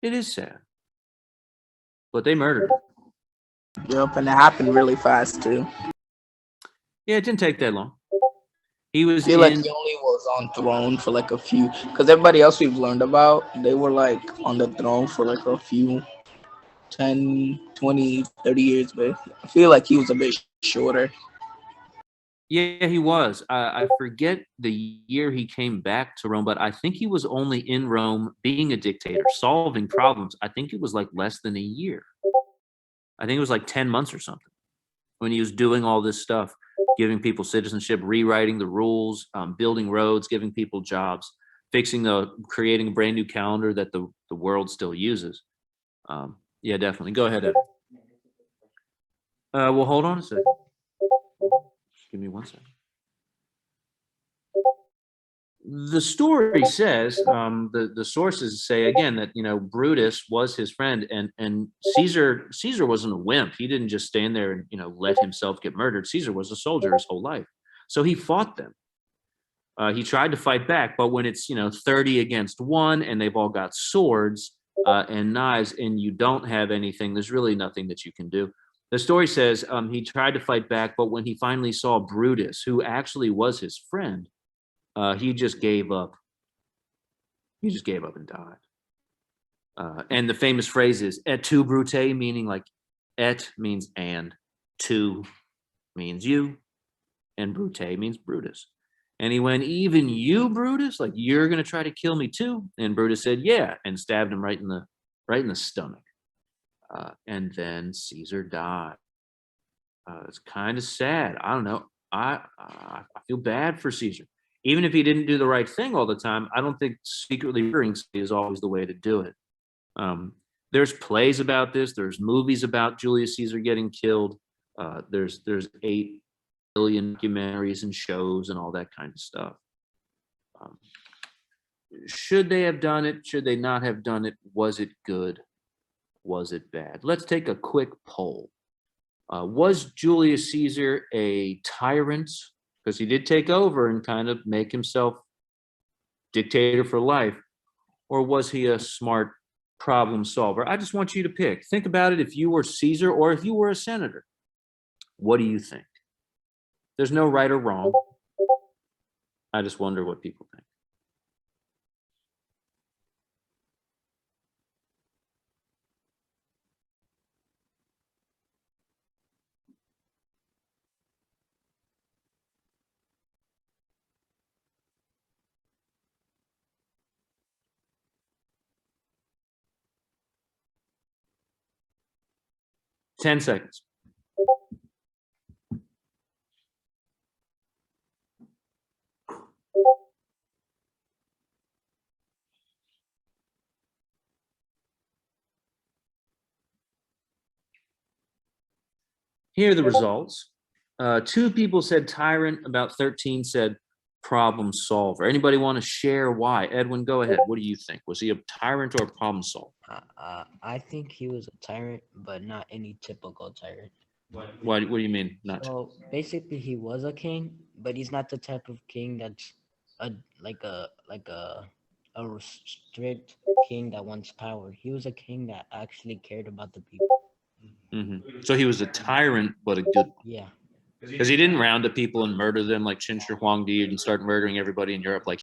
It is sad, but they murdered him. Yep, and it happened really fast too. Yeah, it didn't take that long. He I was feel like in. he only was on throne for like a few, because everybody else we've learned about, they were like on the throne for like a few 10, 20, 30 years, but I feel like he was a bit shorter. Yeah, he was. I forget the year he came back to Rome, but I think he was only in Rome being a dictator, solving problems. I think it was like less than a year. I think it was like 10 months or something when he was doing all this stuff, giving people citizenship, rewriting the rules, building roads, giving people jobs, creating a brand new calendar that the world still uses. Yeah, definitely. Go ahead, Ed. Well, hold on a second. Give me one second. The story says, the sources say again that Brutus was his friend, and Caesar wasn't a wimp. He didn't just stand there and let himself get murdered. Caesar was a soldier his whole life, so he fought them. He tried to fight back, but when it's 30 against one, and they've all got swords and knives, and you don't have anything, there's really nothing that you can do. The story says he tried to fight back, but when he finally saw Brutus, who actually was his friend, he just gave up. He just gave up and died. And the famous phrase is "et tu, Brute," meaning like "et" means and, "tu" means you, and "Brute" means Brutus. And he went, "Even you, Brutus? Like you're gonna try to kill me too?" And Brutus said, "Yeah," and stabbed him right in the stomach. And then Caesar died. It's kind of sad. I don't know. I feel bad for Caesar. Even if he didn't do the right thing all the time, I don't think secretly murdering somebody is always the way to do it. Um, there's plays about this. There's movies about Julius Caesar getting killed. There's 8 billion documentaries and shows and all that kind of stuff. Um, should they have done it? Should they not have done it? Was it good? Was it bad? Let's take a quick poll. Was Julius Caesar a tyrant? Because he did take over and kind of make himself dictator for life. Or was he a smart problem solver? I just want you to pick. Think about it if you were Caesar or if you were a senator. What do you think? There's no right or wrong. I just wonder what people think. Ten seconds. Here are the results. 2 people said tyrant, about 13 said problem solver. Anybody want to share why? Edwin, go ahead. What do you think? Was he a tyrant or a problem solver? I think he was a tyrant, but not any typical tyrant. What do you mean? Not So basically, he was a king, but he's not the type of king that's a like a strict king that wants power. He was a king that actually cared about the people. So he was a tyrant, but a good one. Yeah. Because he didn't round up people and murder them like Qin Shi Huangdi and start murdering everybody in Europe like